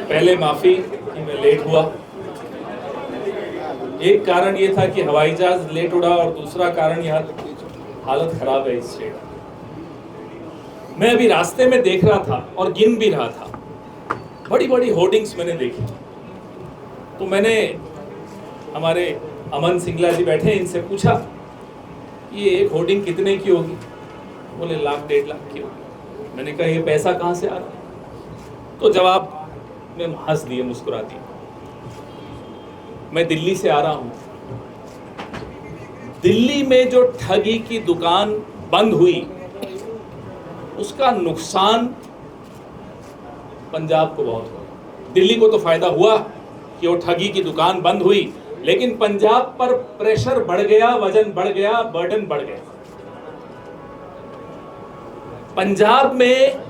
पहले माफी कि मैं लेट हुआ। एक कारण ये था कि हवाई जहाज लेट उड़ा और दूसरा कारण यह हालत खराब है इस स्टेट। मैं अभी रास्ते में देख रहा था और गिन भी रहा था, बड़ी बड़ी होर्डिंग्स मैंने देखी। तो मैंने हमारे अमन सिंगला जी बैठे हैं, इनसे पूछा ये एक होर्डिंग कितने की होगी? बोले 1 लाख 1.5 लाख की होगी। मैंने कहा ये पैसा कहाँ से आ रहा? तो जवाब में हंस दिए, मुस्कुरा दिए। मैं दिल्ली से आ रहा हूं। दिल्ली में जो ठगी की दुकान बंद हुई उसका नुकसान पंजाब को बहुत हुआ। दिल्ली को तो फायदा हुआ कि वो ठगी की दुकान बंद हुई, लेकिन पंजाब पर प्रेशर बढ़ गया, वजन बढ़ गया, बर्डन बढ़ गया। पंजाब में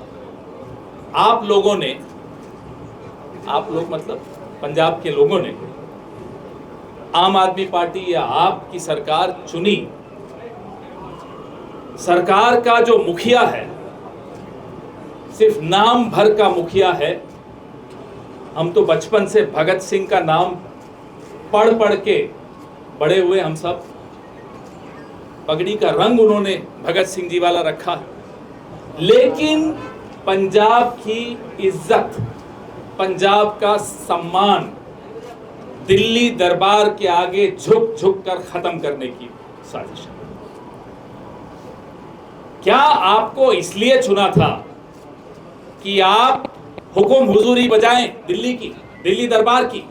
आप लोगों ने, आप लोग मतलब पंजाब के लोगों ने आम आदमी पार्टी या आपकी सरकार चुनी। सरकार का जो मुखिया है सिर्फ नाम भर का मुखिया है। हम तो बचपन से भगत सिंह का नाम पढ़ पढ़ के बड़े हुए हम सब। पगड़ी का रंग उन्होंने भगत सिंह जी वाला रखा, लेकिन पंजाब की इज्जत, पंजाब का सम्मान दिल्ली दरबार के आगे झुक झुक कर खत्म करने की साजिश है। क्या आपको इसलिए चुना था कि आप हुकुम हुजूरी बजाएं दिल्ली की, दिल्ली दरबार की?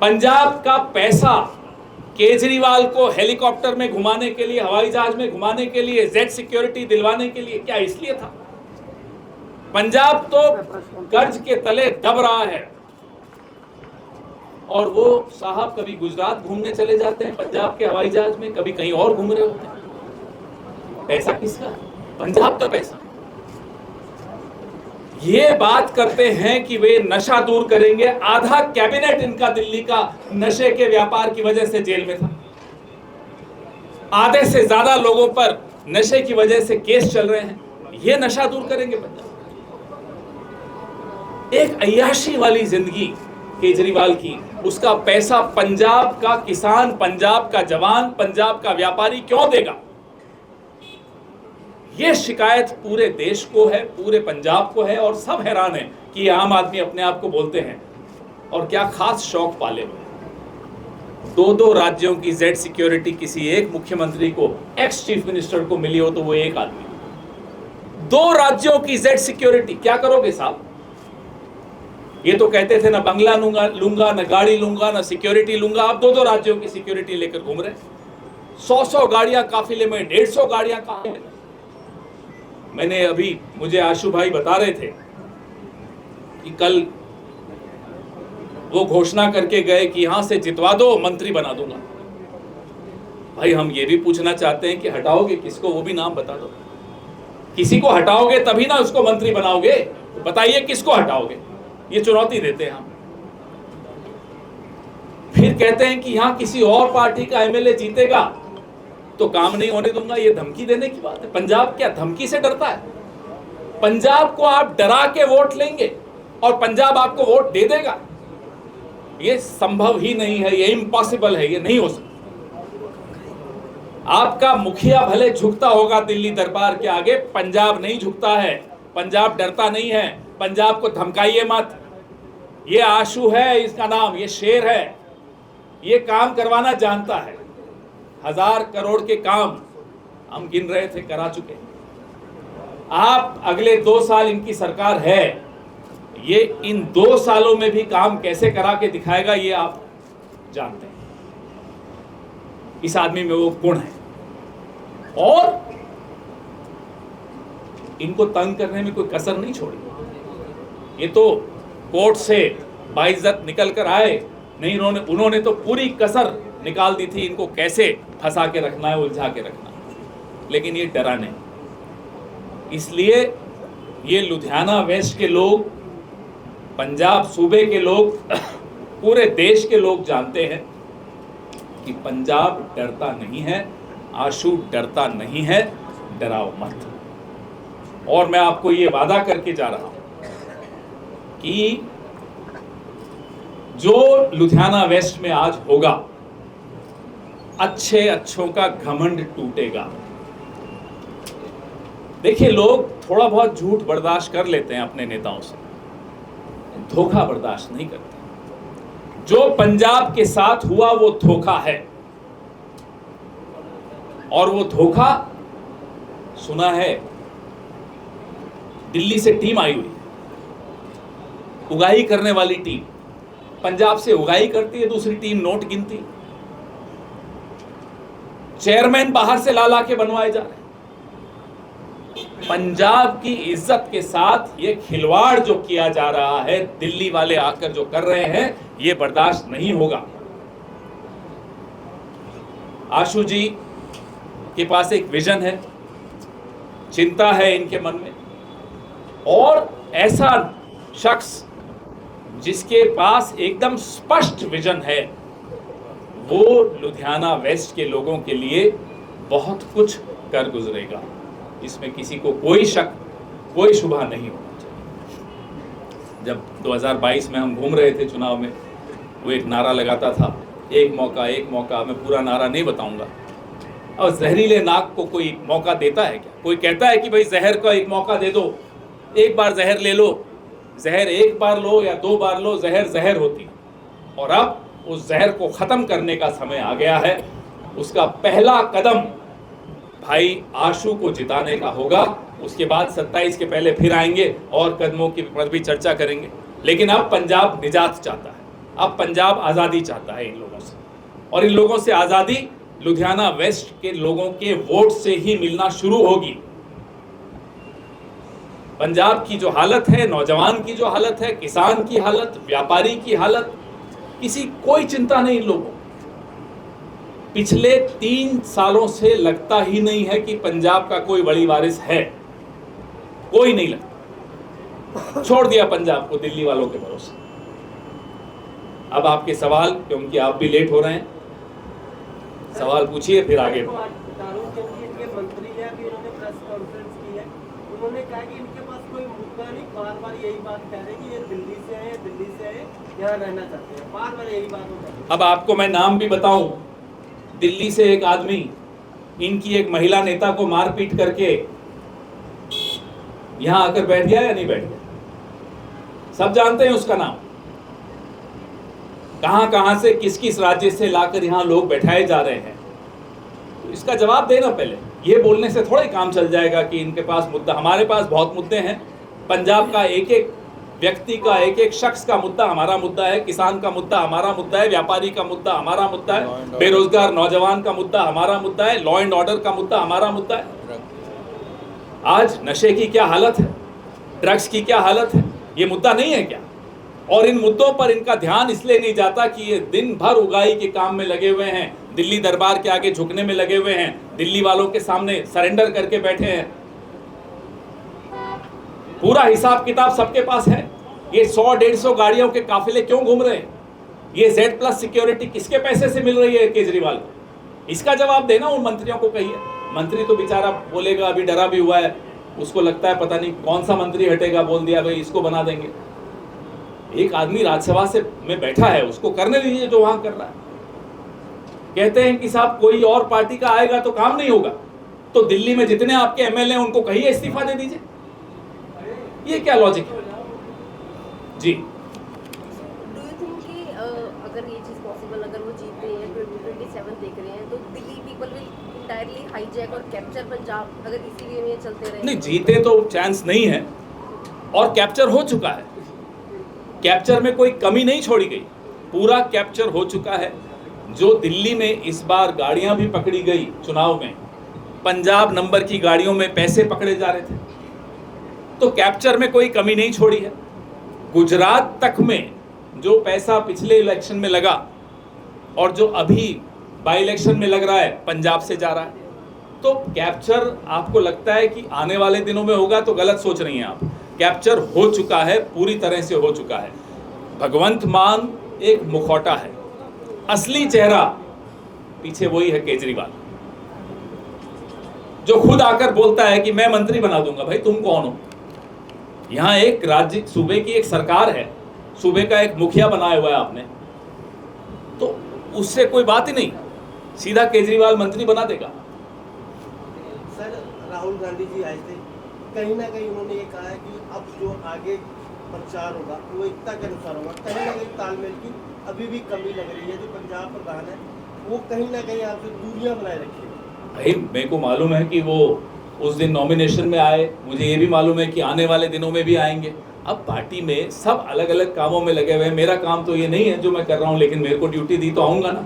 पंजाब का पैसा केजरीवाल को हेलीकॉप्टर में घुमाने के लिए, हवाई जहाज में घुमाने के लिए, जेड सिक्योरिटी दिलवाने के लिए, क्या इसलिए था? पंजाब तो कर्ज के तले दब रहा है और वो साहब कभी गुजरात घूमने चले जाते हैं पंजाब के हवाई जहाज में, कभी कहीं और घूम रहे होते हैं। पैसा किसका? पंजाब का पैसा। ये बात करते हैं कि वे नशा दूर करेंगे। आधा कैबिनेट इनका दिल्ली का नशे के व्यापार की वजह से जेल में था। आधे से ज्यादा लोगों पर नशे की वजह से केस चल रहे हैं। ये नशा दूर करेंगे पंजाब? एक अय्याशी वाली जिंदगी केजरीवाल की, उसका पैसा पंजाब का किसान, पंजाब का जवान, पंजाब का व्यापारी क्यों देगा? यह शिकायत पूरे देश को है, पूरे पंजाब को है, और सब हैरान है कि आम आदमी अपने आप को बोलते हैं और क्या खास शौक पाले हुए। 2-2 राज्यों की जेड सिक्योरिटी किसी एक मुख्यमंत्री को, एक्स चीफ मिनिस्टर को मिली हो तो वो एक आदमी। 2 राज्यों की जेड सिक्योरिटी, क्या करोगे साहब? ये तो कहते थे ना बंगला लूंगा, ना गाड़ी लूंगा, ना सिक्योरिटी लूंगा। आप 2-2 राज्यों की सिक्योरिटी लेकर घूम रहे। 100-100 गाड़ियां काफिले में, 150 गाड़ियां काफिले में। मैंने अभी, मुझे आशु भाई बता रहे थे कि कल वो घोषणा करके गए कि यहां से जितवा दो, मंत्री बना दूंगा। भाई हम ये भी पूछना चाहते हैं कि हटाओगे किसको, वो भी नाम बता दो। किसी को हटाओगे तभी ना उसको मंत्री बनाओगे। तो बताइए किसको हटाओगे? ये चुनौती देते हैं हम। फिर कहते हैं कि यहां किसी और पार्टी का एमएलए जीतेगा तो काम नहीं होने दूंगा। ये धमकी देने की बात है। पंजाब क्या धमकी से डरता है? पंजाब को आप डरा के वोट लेंगे और पंजाब आपको वोट दे देगा? ये संभव ही नहीं है, ये इम्पॉसिबल है, ये नहीं हो सकता। आपका मुखिया भले झुकता होगा दिल्ली दरबार के आगे, पंजाब नहीं झुकता है। पंजाब डरता नहीं है। पंजाब को धमकाइए मत। ये आशु है इसका नाम, ये शेर है, ये काम करवाना जानता है। 1000 करोड़ के काम हम गिन रहे थे, करा चुके। आप अगले 2 साल इनकी सरकार है, ये इन 2 सालों में भी काम कैसे करा के दिखाएगा ये आप जानते हैं। इस आदमी में वो गुण है और इनको तंग करने में कोई कसर नहीं छोड़ी। ये तो कोर्ट से बाइज्जत निकल कर आए नहीं, उन्होंने तो पूरी कसर निकाल दी थी इनको कैसे फंसा के रखना है, उलझा के रखना है। लेकिन ये डरा नहीं। इसलिए ये लुधियाना वेस्ट के लोग, पंजाब सूबे के लोग, पूरे देश के लोग जानते हैं कि पंजाब डरता नहीं है, आशु डरता नहीं है। डराओ मत। और मैं आपको ये वादा करके जा रहा हूं कि जो लुधियाना वेस्ट में आज होगा, अच्छों का घमंड टूटेगा। देखिए, लोग थोड़ा बहुत झूठ बर्दाश्त कर लेते हैं अपने नेताओं से, धोखा बर्दाश्त नहीं करते। जो पंजाब के साथ हुआ वो धोखा है, और वो धोखा सुना है। दिल्ली से टीम आई हुई, उगाही करने वाली टीम पंजाब से उगाही करती है, दूसरी टीम नोट गिनती। चेयरमैन बाहर से ला के बनवाए जा रहे हैं। पंजाब की इज्जत के साथ ये खिलवाड़ जो किया जा रहा है, दिल्ली वाले आकर जो कर रहे हैं, ये बर्दाश्त नहीं होगा। आशु जी के पास एक विजन है, चिंता है इनके मन में, और ऐसा शख्स जिसके पास एकदम स्पष्ट विजन है, वो लुधियाना वेस्ट के लोगों के लिए बहुत कुछ कर गुजरेगा। इसमें किसी को कोई शक, कोई शुबा नहीं होना चाहिए। जब 2022 में हम घूम रहे थे चुनाव में, वो एक नारा लगाता था, एक मौका। मैं पूरा नारा नहीं बताऊंगा। और जहरीले नाक को कोई मौका देता है क्या? कोई कहता है कि भाई जहर का एक मौका दे दो, एक बार जहर ले लो। जहर एक बार लो या 2 बार लो, जहर जहर होती है। और अब उस जहर को खत्म करने का समय आ गया है। उसका पहला कदम भाई आशु को जिताने का होगा। उसके बाद 27 के पहले फिर आएंगे और कदमों की पर भी चर्चा करेंगे। लेकिन अब पंजाब निजात चाहता है, अब पंजाब आज़ादी चाहता है इन लोगों से, और इन लोगों से आज़ादी लुधियाना वेस्ट के लोगों के वोट से ही मिलना शुरू होगी। पंजाब की जो हालत है, नौजवान की जो हालत है, किसान की हालत, व्यापारी की हालत, कोई चिंता नहीं इन लोगों। पिछले 3 सालों से लगता ही नहीं है कि पंजाब का कोई बड़ी वारिस है, कोई नहीं लगता। छोड़ दिया पंजाब को दिल्ली वालों के भरोसे। अब आपके सवाल, क्योंकि आप भी लेट हो रहे हैं, सवाल पूछिए फिर आगे। उन्होंने कहा कि इनके पास कोई मुद्दा नहीं, बार यही बात कह रहे हैं कि ये दिल्ली से है, यहाँ रहना चाहते हैं, बार यही बात होता है। अब आपको मैं नाम भी बताऊं, दिल्ली से एक आदमी इनकी एक महिला नेता को मारपीट करके यहां आकर बैठ गया या नहीं बैठ गया? सब जानते हैं उसका नाम। कहां से किस राज्य से लाकर यहां लोग बैठाए जा रहे हैं, तो इसका जवाब देना पहले। ये बोलने से थोड़ा ही काम चल जाएगा कि इनके पास मुद्दा। हमारे पास बहुत मुद्दे हैं। पंजाब का एक व्यक्ति का, एक शख्स का मुद्दा हमारा मुद्दा है, किसान का मुद्दा हमारा मुद्दा है, व्यापारी का मुद्दा हमारा मुद्दा है, बेरोजगार नौजवान का मुद्दा हमारा मुद्दा है, लॉ एंड ऑर्डर का मुद्दा हमारा मुद्दा है। आज नशे की क्या हालत है, ड्रग्स की क्या हालत है, ये मुद्दा नहीं है क्या? और इन मुद्दों पर इनका ध्यान इसलिए नहीं जाता कि ये दिन भर उगाही के काम में लगे हुए हैं, दिल्ली दरबार के आगे झुकने में लगे हुए हैं, दिल्ली वालों के सामने सरेंडर करके बैठे हैं। पूरा हिसाब किताब सबके पास है। ये 100-150 गाड़ियों के काफिले क्यों घूम रहे हैं? ये Z+ सिक्योरिटी किसके पैसे से मिल रही है केजरीवाल को? इसका जवाब देना उन मंत्रियों को कहिए। मंत्री तो बेचारा बोलेगा, अभी डरा भी हुआ है, उसको लगता है पता नहीं कौन सा मंत्री हटेगा, बोल दिया भाई इसको बना देंगे। एक आदमी राज्यसभा से में बैठा है, उसको करने दीजिए जो वहां कर रहा है। कहते हैं कि साहब कोई और पार्टी का आएगा तो काम नहीं होगा, तो दिल्ली में जितने आपके एमएलए उनको कहिए इस्तीफा दे दीजिए। ये क्या लॉजिक है जी? डू यू थिंक कि अगर ये चीज पॉसिबल, अगर वो जीतते हैं 2027 देख रहे हैं, तो Delhi people will entirely hijack और कैप्चर पंजाब, अगर इसी वे में चलते रहे? नहीं, जीते तो चांस नहीं है, और कैप्चर हो चुका है। कैप्चर में कोई कमी नहीं छोड़ी गई, पूरा कैप्चर हो चुका है। जो दिल्ली में इस बार गाड़ियां भी पकड़ी गई चुनाव में, पंजाब नंबर की गाड़ियों में पैसे पकड़े जा रहे थे, तो कैप्चर में कोई कमी नहीं छोड़ी है। गुजरात तक में जो पैसा पिछले इलेक्शन में लगा और जो अभी बाई इलेक्शन में लग रहा है, पंजाब से जा रहा है। तो कैप्चर आपको लगता है कि आने वाले दिनों में होगा, तो गलत सोच रही हैं आप। कैप्चर हो चुका है, पूरी तरह से हो चुका है। भगवंत मान एक मुखौटा है, असली चेहरा पीछे वही है केजरीवाल। जो खुद आकर बोलता है कि मैं मंत्री बना दूंगा। भाई तुम कौन हो? यहाँ एक राज्य, सूबे की एक सरकार है, सूबे का एक मुखिया बनाया हुआ है आपने, तो उससे कोई बात ही नहीं, सीधा केजरीवाल मंत्री बना देगा। सर राहुल गांधी जी आए थे, कहीं ना कहीं उन्होंने ये कहा है कि अब जो आगे प्रचार होगा वो एकता के अनुसार होगा। कहीं ना कहीं तालमेल की अभी भी कमी लग रही है। जो पंजाब प्रधान है वो कहीं ना कहीं आपसे दूरियां बनाए रखेगा। भाई मेरे को मालूम है कि वो उस दिन नॉमिनेशन में आए, मुझे ये भी मालूम है कि आने वाले दिनों में भी आएंगे। अब पार्टी में सब अलग अलग कामों में लगे हुए हैं। मेरा काम तो ये नहीं है जो मैं कर रहा हूँ, लेकिन मेरे को ड्यूटी दी तो आऊँगा ना,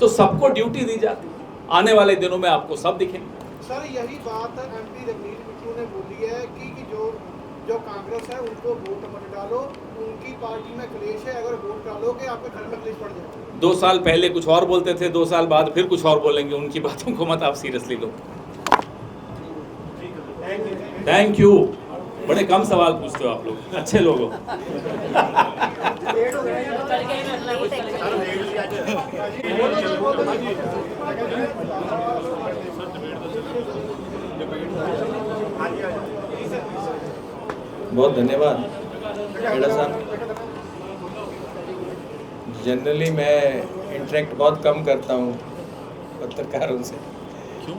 तो सबको ड्यूटी दी जाती है। आने वाले दिनों में आपको सब दिखेंगे। सर यही बात एमपी रवनीत बिट्टू ने बोली है कि जो कांग्रेस है उनको वोट मत डालो, उनकी पार्टी में क्लेश है, अगर वोट डालोगे आपके घर में क्लेश पड़ जाएगा। 2 साल पहले कुछ और बोलते थे, 2 साल बाद फिर कुछ और बोलेंगे। उनकी बातों को मत आप सीरियसली लो। Thank you. बड़े कम सवाल पूछते हो आप लोग, अच्छे लोग हो। बहुत धन्यवाद खेड़ा साहब। जनरली मैं इंटरेक्ट बहुत कम करता हूँ पत्रकारों से,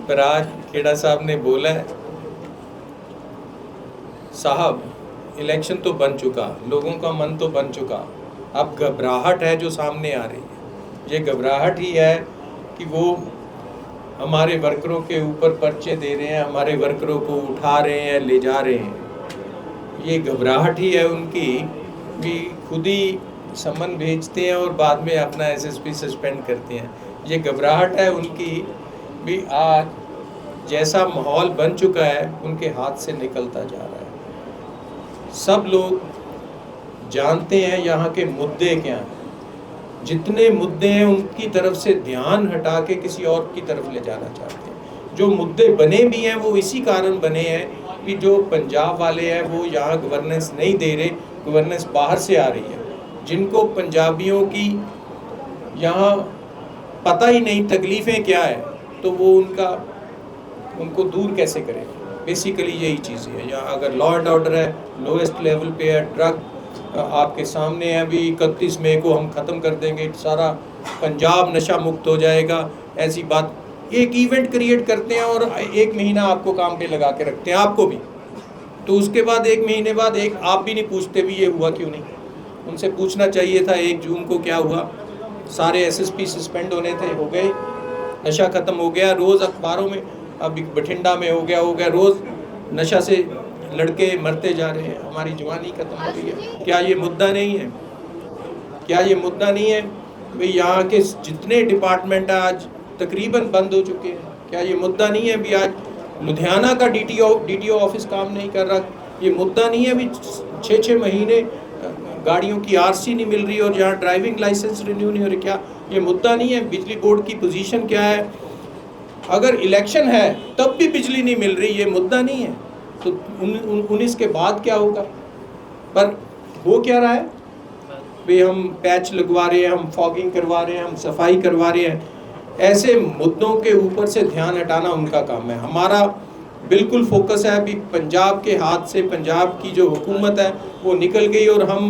पर आज खेड़ा साहब ने बोला है, साहब इलेक्शन तो बन चुका, लोगों का मन तो बन चुका, अब घबराहट है जो सामने आ रही है। ये घबराहट ही है कि वो हमारे वर्करों के ऊपर पर्चे दे रहे हैं, हमारे वर्करों को उठा रहे हैं, ले जा रहे हैं। ये घबराहट ही है उनकी भी, खुद ही समन भेजते हैं और बाद में अपना एसएसपी सस्पेंड करते हैं। ये घबराहट है उनकी भी, आज जैसा माहौल बन चुका है उनके हाथ से निकलता जा रहा है। सब लोग जानते हैं यहाँ के मुद्दे क्या हैं, जितने मुद्दे हैं उनकी तरफ से ध्यान हटा के किसी और की तरफ ले जाना चाहते हैं। जो मुद्दे बने भी हैं वो इसी कारण बने हैं कि जो पंजाब वाले हैं वो यहाँ गवर्नेंस नहीं दे रहे, गवर्नेंस बाहर से आ रही है। जिनको पंजाबियों की यहाँ पता ही नहीं तकलीफ़ें क्या है, तो वो उनको दूर कैसे करें। बेसिकली यही चीज़ है। यहाँ अगर लॉ एंड ऑर्डर है, लोएस्ट लेवल पे है, ड्रग आपके सामने है, अभी 31 मई को हम ख़त्म कर देंगे, सारा पंजाब नशा मुक्त हो जाएगा, ऐसी बात एक इवेंट क्रिएट करते हैं और 1 महीना आपको काम पे लगा के रखते हैं, आपको भी। तो उसके बाद 1 महीने बाद आप भी नहीं पूछते भी ये हुआ क्यों नहीं। उनसे पूछना चाहिए था 1 जून को क्या हुआ। सारे एसएसपी सस्पेंड होने थे, हो गए, नशा ख़त्म हो गया। रोज़ अखबारों में, अभी बठिंडा में हो गया, रोज़ नशा से लड़के मरते जा रहे हैं, हमारी जवानी खत्म हो रही है। क्या ये मुद्दा नहीं है? क्या ये मुद्दा नहीं है भाई? यहाँ के जितने डिपार्टमेंट आज तकरीबन बंद हो चुके हैं, क्या ये मुद्दा नहीं है भी? आज लुधियाना का डीटीओ ऑफिस काम नहीं कर रहा, ये मुद्दा नहीं है भी? 6-6 महीने गाड़ियों की आरसी नहीं मिल रही और जहाँ ड्राइविंग लाइसेंस रिन्यू नहीं हो रही, क्या ये मुद्दा नहीं है? बिजली बोर्ड की पोजीशन क्या है? अगर इलेक्शन है तब भी बिजली नहीं मिल रही, ये मुद्दा नहीं है? तो 19 के बाद क्या होगा? पर हो क्या रहा है भाई? हम पैच लगवा रहे हैं, हम फॉगिंग करवा रहे हैं, हम सफाई करवा रहे हैं। ऐसे मुद्दों के ऊपर से ध्यान हटाना उनका काम है। हमारा बिल्कुल फोकस है अभी पंजाब के हाथ से, पंजाब की जो हुकूमत है वो निकल गई। और हम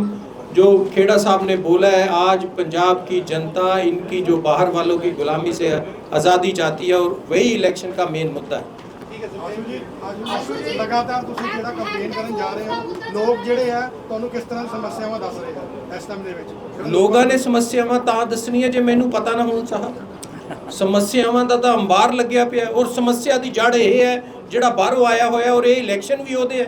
जो खेड़ा साहब ने बोला है, आज पंजाब की जनता इनकी जो बाहर वालों की गुलामी से आज़ादी चाहती है, और वही इलेक्शन का मेन मुद्दा है। आशु जी लगातार ਤੁਸੀਂ ਜਿਹੜਾ ਕੰਪੇਨ ਕਰਨ ਜਾ ਰਹੇ ਹੋ, ਲੋਕ ਜਿਹੜੇ ਆ ਤੁਹਾਨੂੰ ਕਿਸ ਤਰ੍ਹਾਂ ਦੀਆਂ ਸਮੱਸਿਆਵਾਂ ਦੱਸ ਰਹੇ ਆ ਇਸ ਟਾਈਮ ਦੇ ਵਿੱਚ? ਲੋਕਾਂ ਨੇ ਸਮੱਸਿਆਵਾਂ ਤਾਂ ਦੱਸਣੀਆਂ ਜੇ ਮੈਨੂੰ ਪਤਾ ਨਾ ਹੋਣ ਸਾਹਬ। ਸਮੱਸਿਆਵਾਂ ਦਾ ਤਾਂ ਅੰਬਾਰ ਲੱਗਿਆ ਪਿਆ, ਔਰ ਸਮੱਸਿਆ ਦੀ ਜੜ ਇਹ ਹੈ ਜਿਹੜਾ ਬਾਹਰੋਂ ਆਇਆ ਹੋਇਆ, ਔਰ ਇਹ ਇਲੈਕਸ਼ਨ ਵੀ ਉਹਦੇ ਹੈ।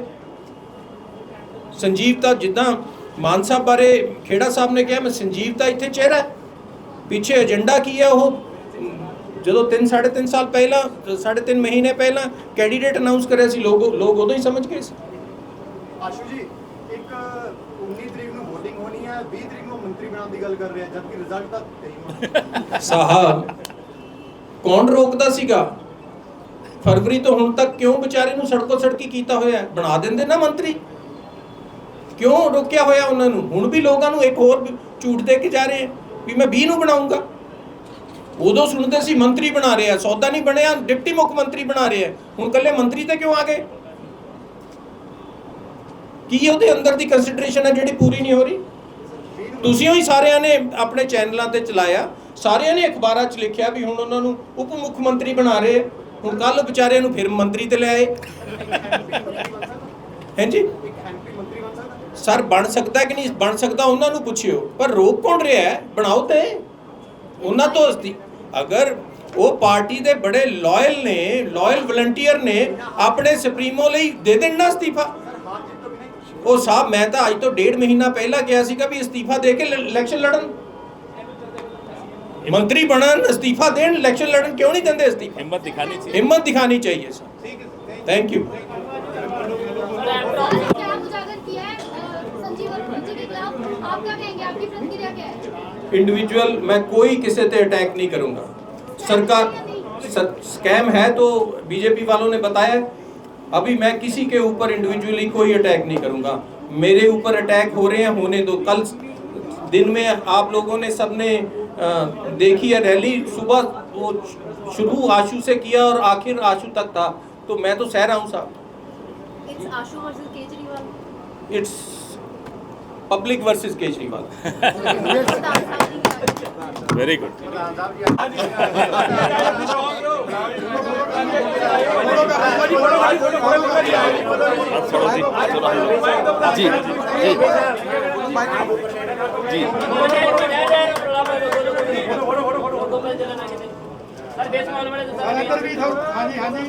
ਸੰਜੀਵਤਾ, ਜਿੱਦਾਂ ਮਾਨ ਸਾਹਿਬ ਬਾਰੇ ਖੇੜਾ ਸਾਹਿਬ ਨੇ ਕਿਹਾ, ਮੈਂ ਸੰਜੀਵਤਾ ਇੱਥੇ ਚਿਹਰਾ ਹੈ, ਪਿੱਛੇ ਏਜੰਡਾ ਕੀ ਹੈ? ਉਹ ਜਦੋਂ 3-3.5 ਸਾਲ ਪਹਿਲਾਂ, 3.5 ਮਹੀਨੇ ਪਹਿਲਾਂ ਕੈਂਡੀਡੇਟ ਅਨਾਉਂਸ ਕਰਿਆ ਸੀ, ਲੋਕ ਉਦੋਂ ਹੀ ਸਮਝ ਗਏ ਸੀ। ਆਸ਼ੂ ਜੀ, ਇੱਕ 19 ਤਰੀਕ ਨੂੰ VOTING ਹੋਣੀ ਹੈ, 20 ਤਰੀਕ ਨੂੰ ਮੰਤਰੀ ਬਣਾਉਣ ਦੀ ਗੱਲ ਕਰ ਰਹੇ ਆ, ਜਦਕਿ ਰਿਜ਼ਲਟ ਤਾਂ 23 ਸਾਹਬ ਕੌਣ ਰੋਕਦਾ ਸੀਗਾ? ਫਰਵਰੀ ਤੋਂ ਹੁਣ ਤੱਕ ਕਿਉਂ ਵਿਚਾਰੇ ਨੂੰ ਸੜਕੋ ਸੜਕੀ ਕੀਤਾ ਹੋਇਆ? ਬਣਾ ਦਿੰਦੇ ਨਾ ਮੰਤਰੀ, ਕਿਉਂ ਰੋਕਿਆ ਹੋਇਆ ਉਹਨਾਂ ਨੂੰ? ਹੁਣ ਵੀ ਲੋਕਾਂ ਨੂੰ ਇੱਕ ਹੋਰ ਝੂਠ ਦੇ ਕੇ ਜਾ ਰਹੇ ਆ ਵੀ ਮੈਂ 20 ਨੂੰ ਬਣਾਉਂਗਾ। ਉਦੋਂ ਸੁਣਦੇ ਸੀ ਮੰਤਰੀ ਬਣਾ ਰਹੇ ਆ, ਸੌਦਾ ਨਹੀਂ ਬਣਿਆ ਡਿਪਟੀ ਮੁੱਖ ਮੰਤਰੀ ਬਣਾ ਰਹੇ ਆ, ਹੁਣ ਕੱਲੇ ਮੰਤਰੀ ਤੇ ਕਿਉਂ ਆ ਗਏ? ਕੀ ਉਹਦੇ ਅੰਦਰ ਦੀ ਕੰਸੀਡਰੇਸ਼ਨ ਹੈ ਜਿਹੜੀ ਪੂਰੀ ਨਹੀਂ ਹੋ ਰਹੀ? ਤੁਸੀਂ ਹੀ ਸਾਰਿਆਂ ਨੇ ਆਪਣੇ ਚੈਨਲਾਂ ਤੇ ਚਲਾਇਆ, ਸਾਰਿਆਂ ਨੇ ਅਖਬਾਰਾਂ 'ਚ ਲਿਖਿਆ ਵੀ ਹੁਣ ਉਹਨਾਂ ਨੂੰ ਉਪ ਮੁੱਖ ਮੰਤਰੀ ਬਣਾ ਰਹੇ ਆ, ਹੁਣ ਕੱਲ ਵਿਚਾਰਿਆਂ ਨੂੰ ਫਿਰ ਮੰਤਰੀ ਤੇ ਲੈ ਆਏ। ਹਾਂਜੀ ਸਰ, ਬਣ ਸਕਦਾ ਕਿ ਨਹੀਂ ਬਣ ਸਕਦਾ ਉਹਨਾਂ ਨੂੰ ਪੁੱਛਿਓ, ਪਰ ਰੋਕ ਕੌਣ ਰਿਹਾ ਹੈ? ਬਣਾਓ ਤੇ ਉਹਨਾਂ ਤੋਂ ਅਗਰ ਉਹ ਪਾਰਟੀ ਦੇ ਬੜੇ ਲਾਇਲ ਨੇ, ਲਾਇਲ ਵਲੰਟੀਅਰ ਨੇ, ਆਪਣੇ ਸੁਪਰੀਮੋ ਲਈ ਦੇ ਦੇਣਾ ਅਸਤੀਫਾ। ਉਹ ਸਾਹਿਬ ਮੈਂ ਤਾਂ ਅੱਜ ਤੋਂ 1.5 ਮਹੀਨਾ ਪਹਿਲਾਂ ਕਿਹਾ ਸੀਗਾ ਵੀ ਅਸਤੀਫਾ ਦੇ ਕੇ ਇਲੈਕਸ਼ਨ ਲੜਨ, ਮੰਤਰੀ ਬਣਨ, ਅਸਤੀਫਾ ਦੇਣ, ਇਲੈਕਸ਼ਨ ਲੜਨ, क्यों नहीं देते अस्तीफा? हिम्मत दिखानी चाहिए, हिम्मत दिखानी चाहिए सर। Thank you. क्या उजागर किया है संजीव वर्मा जी के खिलाफ, आप क्या कहेंगे, आपकी प्रतिक्रिया क्या है? इंडिविजुअल मैं कोई किसी पे अटैक नहीं करूंगा। सरकार स्कैम है तो बीजेपी वालों ने बताया, अभी मैं किसी के ऊपर इंडिविजुअली कोई अटैक नहीं करूंगा। मेरे ऊपर अटैक हो रहे हैं, होने दो। कल दिन में आप लोगों ने सबने देखी है रैली, सुबह वो शुरू आशू से किया और आखिर आशू तक था, तो मैं तो सह रहा हूँ साहब। It's Ashu versus Kejriwal. It's public versus Kejriwal. Very good. जी जी हाँ जी हाँ जी